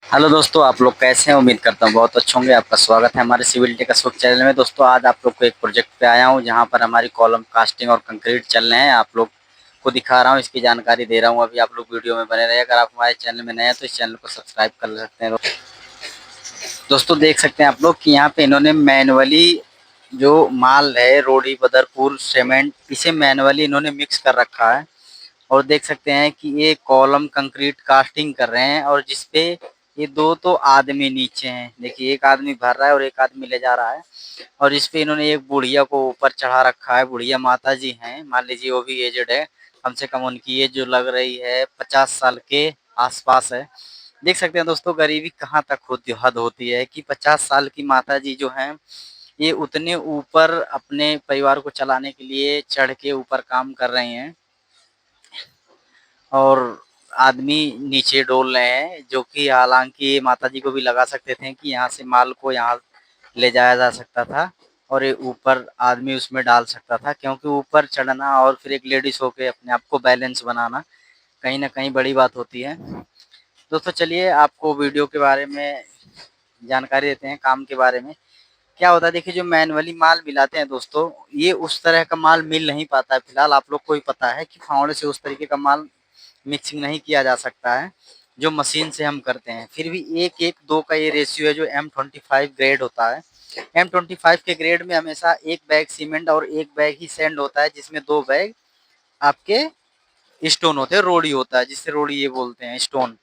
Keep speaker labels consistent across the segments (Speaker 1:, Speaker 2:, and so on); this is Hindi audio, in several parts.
Speaker 1: हेलो दोस्तों, आप लोग कैसे हैं? उम्मीद करता हूँ बहुत अच्छे होंगे। आपका स्वागत है हमारे सिविल टेक्सवर्क चैनल में। दोस्तों, आज आप लोग को एक प्रोजेक्ट पे आया हूँ जहाँ पर हमारी कॉलम कास्टिंग और कंक्रीट चल रहे हैं। आप लोग को दिखा रहा हूँ, इसकी जानकारी दे रहा हूँ। अभी आप लोग वीडियो में बने रहे। अगर आप हमारे चैनल में नए हैं तो इस चैनल को सब्सक्राइब कर सकते हैं। दोस्तों, देख सकते हैं आप लोग कि यहाँ पे इन्होंने मैनुअली जो माल है, रोड़ी बदरपुर सीमेंट, इसे मैनुअली इन्होंने मिक्स कर रखा है। और देख सकते हैं कि ये कॉलम कंक्रीट कास्टिंग कर रहे हैं। और जिसपे ये दो तो आदमी नीचे हैं। देखिए, एक आदमी भर रहा है और एक आदमी ले जा रहा है। और इस पे इन्होंने एक बुढ़िया को ऊपर चढ़ा रखा है। बुढ़िया माता जी हैं, मान लीजिए वो भी एजेड है। कम से कम उनकी एज जो लग रही है 50 साल के आसपास है। देख सकते हैं दोस्तों, गरीबी कहाँ तक होती हद होती है कि 50 साल की माता जी जो हैं, ये उतने ऊपर अपने परिवार को चलाने के लिए चढ़ के ऊपर काम कर रहे हैं। और आदमी नीचे डोल रहे हैं, जो कि हालांकि माता जी को भी लगा सकते थे कि यहाँ से माल को यहाँ ले जाया जा सकता था और ये ऊपर आदमी उसमें डाल सकता था, क्योंकि ऊपर चढ़ना और फिर एक लेडीज होके अपने आप को बैलेंस बनाना कहीं ना कहीं बड़ी बात होती है। दोस्तों, चलिए आपको वीडियो के बारे में जानकारी देते हैं, काम के बारे में। क्या होता है, देखिए, जो मैनुअली माल मिलाते हैं दोस्तों, ये उस तरह का माल मिल नहीं पाता है। फिलहाल आप लोग को ही पता है कि फावड़े से उस तरीके का माल मिक्सिंग नहीं किया जा सकता है जो मशीन से हम करते हैं। फिर भी 1:1:2 का ये रेशियो है जो M25 ग्रेड होता है। M25 के ग्रेड में हमेशा एक बैग सीमेंट और एक बैग ही सैंड होता है, जिसमें 2 बैग आपके स्टोन होते हैं, रोड़ी होता है, जिससे रोड़ी ये बोलते हैं, स्टोन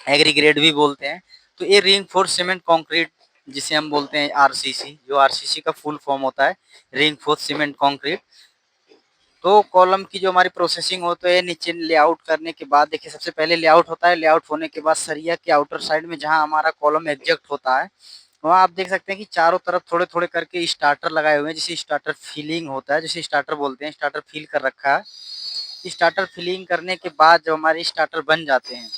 Speaker 1: एग्री ग्रेड भी बोलते हैं। तो ये रिंग फोर्स सीमेंट कंक्रीट, जिसे हम बोलते हैं आरसीसी, जो आरसीसी का फुल फॉर्म होता है, रिंग फोर्स सीमेंट कंक्रीट। तो कॉलम की जो हमारी प्रोसेसिंग होती है, नीचे लेआउट करने के बाद, देखिए, सबसे पहले लेआउट होता है। लेआउट होने के बाद सरिया के आउटर साइड में जहां हमारा कॉलम एग्जैक्ट होता है, वहां आप देख सकते हैं कि चारों तरफ थोड़े थोड़े करके स्टार्टर लगाए हुए हैं, जिसे स्टार्टर फिलिंग होता है, जिसे स्टार्टर बोलते हैं। स्टार्टर फिल कर रखा है। स्टार्टर फिलिंग करने के बाद जब हमारे स्टार्टर बन जाते हैं,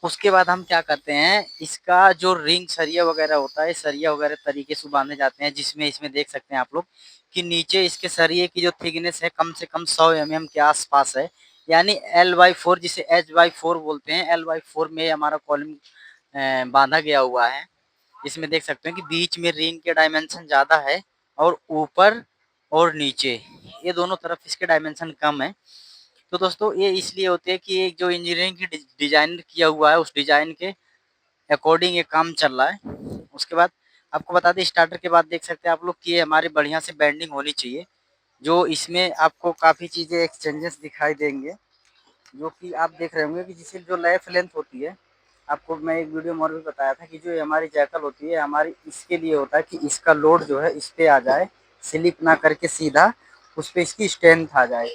Speaker 1: उसके बाद हम क्या करते हैं, इसका जो रिंग सरिया वगैरह होता है, सरिया वगैरह तरीके से बांधे जाते हैं, जिसमें इसमें देख सकते हैं आप लोग कि नीचे इसके सरिये की जो थिकनेस है कम से कम 100 mm के आसपास है। यानी L/4, जिसे H/4 बोलते हैं, L/4 में हमारा कॉलम बांधा गया हुआ है। इसमें देख सकते हैं कि बीच में रिंग के डायमेंशन ज्यादा है और ऊपर और नीचे ये दोनों तरफ इसके डायमेंशन कम है। तो दोस्तों, ये इसलिए होते हैं कि एक जो इंजीनियरिंग की डिजाइन किया हुआ है, उस डिजाइन के अकॉर्डिंग ये काम चल रहा है। उसके बाद आपको बता दें, स्टार्टर के बाद देख सकते हैं आप लोग कि ये हमारे बढ़िया से बैंडिंग होनी चाहिए। जो इसमें आपको काफ़ी चीज़ें एक्सचेंजेस दिखाई देंगे, जो कि आप देख रहे होंगे कि जिससे जो लेफ्ट लेंथ होती है। आपको मैं एक वीडियो में और भी बताया था कि जो हमारी जैकल होती है हमारी, इसके लिए होता है कि इसका लोड जो है इस पे आ जाए, स्लिप ना करके सीधा उस पे इसकी स्ट्रेंथ आ जाए।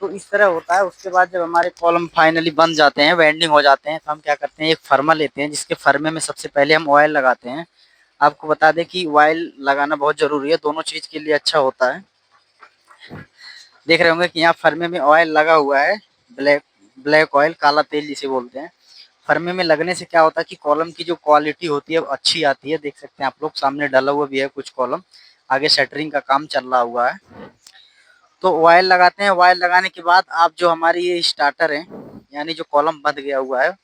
Speaker 1: तो इस तरह होता है। उसके बाद जब हमारे कॉलम फाइनली बन जाते हैं, वेल्डिंग हो जाते हैं, तो हम क्या करते हैं, एक फर्मा लेते हैं, जिसके फर्मे में सबसे पहले हम ऑयल लगाते हैं। आपको बता दें कि ऑयल लगाना बहुत ज़रूरी है, दोनों चीज़ के लिए अच्छा होता है। देख रहे होंगे कि यहाँ फर्मे में ऑयल लगा हुआ है, ब्लैक ब्लैक ऑयल, काला तेल जिसे बोलते हैं। फर्मे में लगने से क्या होता है कि कॉलम की जो क्वालिटी होती है वो अच्छी आती है। देख सकते हैं आप लोग, सामने डला हुआ भी है कुछ कॉलम, आगे शटरिंग का काम चल रहा हुआ है। तो ऑयल लगाते हैं। ऑयल लगाने के बाद आप जो हमारी ये स्टार्टर है, यानी जो कॉलम बंध गया हुआ है,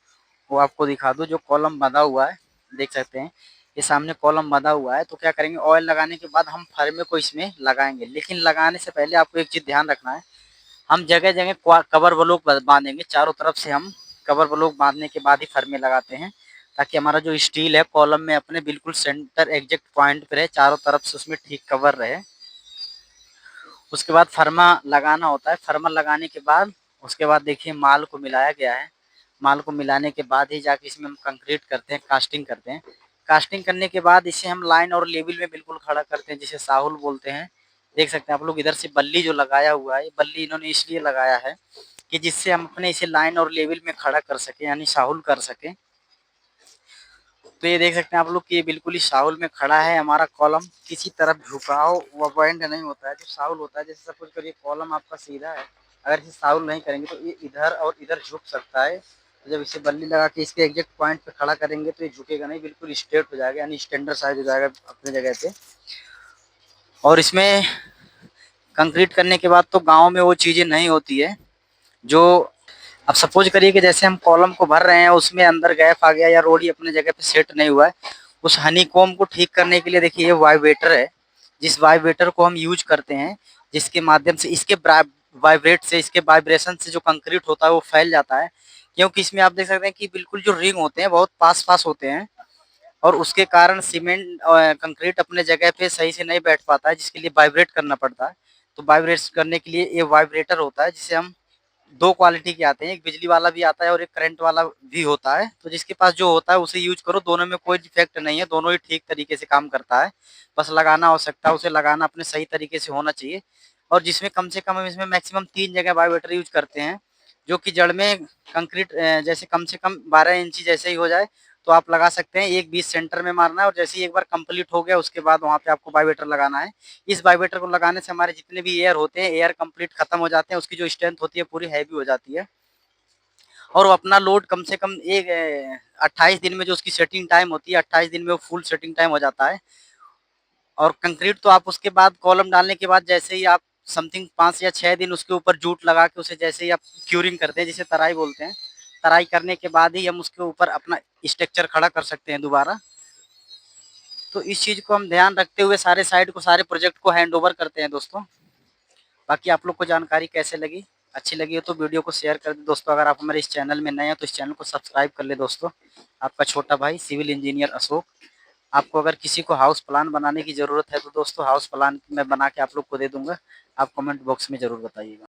Speaker 1: वो आपको दिखा दूं। जो कॉलम बंधा हुआ है, देख सकते हैं, ये सामने कॉलम बंधा हुआ है। तो क्या करेंगे, ऑयल लगाने के बाद हम फर्मे को इसमें लगाएंगे। लेकिन लगाने से पहले आपको एक चीज ध्यान रखना है, हम जगह जगह कवर ब्लॉक बांधेंगे। चारों तरफ से हम कवर ब्लॉक बांधने के बाद ही फर्मे लगाते हैं, ताकि हमारा जो स्टील है कॉलम में अपने बिल्कुल सेंटर एग्जैक्ट पॉइंट पे रहे, चारों तरफ से उसमें ठीक कवर रहे। उसके बाद फर्मा लगाना होता है। फर्मा लगाने के बाद उसके बाद देखिए माल को मिलाया गया है। माल को मिलाने के बाद ही जाके इसमें हम कंक्रीट करते हैं, कास्टिंग करते हैं। कास्टिंग करने के बाद इसे हम लाइन और लेवल में बिल्कुल खड़ा करते हैं, जिसे साहुल बोलते हैं। देख सकते हैं आप लोग, इधर से बल्ली जो लगाया हुआ है, ये बल्ली इन्होंने इसलिए लगाया है कि जिससे हम अपने इसे लाइन और लेवल में खड़ा कर सकें, यानी साहुल कर सकें। तो ये देख सकते हैं आप लोग कि ये बिल्कुल ही साहुल में खड़ा है। हमारा कॉलम किसी तरफ झुकाव व पॉइंट नहीं होता है। जो साहुल होता है, जैसे सपोज करिए कॉलम आपका सीधा है, अगर इसे साहुल नहीं करेंगे तो ये इधर और इधर झुक सकता है। तो जब इसे बल्ली लगा के इसके एग्जैक्ट पॉइंट पे खड़ा करेंगे तो ये झुकेगा नहीं, बिल्कुल स्ट्रेट हो जाएगा, यानी स्टैंडर्ड साइज हो जाएगा अपनी जगह पे। और इसमें कंक्रीट करने के बाद तो गाँव में वो चीज़ें नहीं होती है जो अब सपोज करिए कि जैसे हम कॉलम को भर रहे हैं, उसमें अंदर गैप आ गया या रोड़ी अपने जगह पे सेट नहीं हुआ है, उस हनीकॉम्ब को ठीक करने के लिए देखिए ये वाइब्रेटर है। जिस वाइब्रेटर को हम यूज करते हैं, जिसके माध्यम से इसके वाइब्रेट से, इसके वाइब्रेशन से जो कंक्रीट होता है वो फैल जाता है। क्योंकि इसमें आप देख सकते हैं कि बिल्कुल जो रिंग होते हैं बहुत पास पास होते हैं, और उसके कारण सीमेंट कंक्रीट अपने जगह पे सही से नहीं बैठ पाता है, जिसके लिए वाइब्रेट करना पड़ता है। तो वाइब्रेट करने के लिए ये वाइब्रेटर होता है, जिसे हम दो क्वालिटी के आते हैं, एक बिजली वाला भी आता है और एक करंट वाला भी होता है। तो जिसके पास जो होता है उसे यूज करो, दोनों में कोई डिफेक्ट नहीं है, दोनों ही ठीक तरीके से काम करता है। बस लगाना आवश्यकता है, उसे लगाना अपने सही तरीके से होना चाहिए। और जिसमें कम से कम हम इसमें मैक्सिमम 3 जगह वाइब्रेटर यूज करते हैं, जो कि जड़ में कंक्रीट जैसे कम से कम 12 इंची जैसे ही हो जाए तो आप लगा सकते हैं। एक बीच सेंटर में मारना है और जैसे ही एक बार कंप्लीट हो गया उसके बाद वहाँ पे आपको वाइब्रेटर लगाना है। इस वाइब्रेटर को लगाने से हमारे जितने भी एयर होते हैं, एयर कंप्लीट खत्म हो जाते हैं, उसकी जो स्ट्रेंथ होती है पूरी हैवी हो जाती है। और वो अपना लोड कम से कम एक 28 दिन में जो उसकी सेटिंग टाइम होती है, 28 दिन में वो फुल सेटिंग टाइम हो जाता है। और कंक्रीट तो आप उसके बाद कॉलम डालने के बाद जैसे ही आप समथिंग 5 या 6 दिन उसके ऊपर जूट लगा के उसे जैसे ही आप क्यूरिंग करते हैं, जिसे तराई बोलते हैं, तराई करने के बाद ही हम उसके ऊपर अपना स्ट्रक्चर खड़ा कर सकते हैं दोबारा। तो इस चीज़ को हम ध्यान रखते हुए सारे साइट को, सारे प्रोजेक्ट को हैंड ओवर करते हैं दोस्तों। बाकी आप लोग को जानकारी कैसे लगी? अच्छी लगी हो तो वीडियो को शेयर कर दें दोस्तों। अगर आप हमारे इस चैनल में नए हैं तो इस चैनल को सब्सक्राइब कर ले दोस्तों। आपका छोटा भाई सिविल इंजीनियर अशोक। आपको अगर किसी को हाउस प्लान बनाने की ज़रूरत है तो दोस्तों हाउस प्लान मैं बना के आप लोग को दे दूँगा। आप कमेंट बॉक्स में ज़रूर बताइएगा।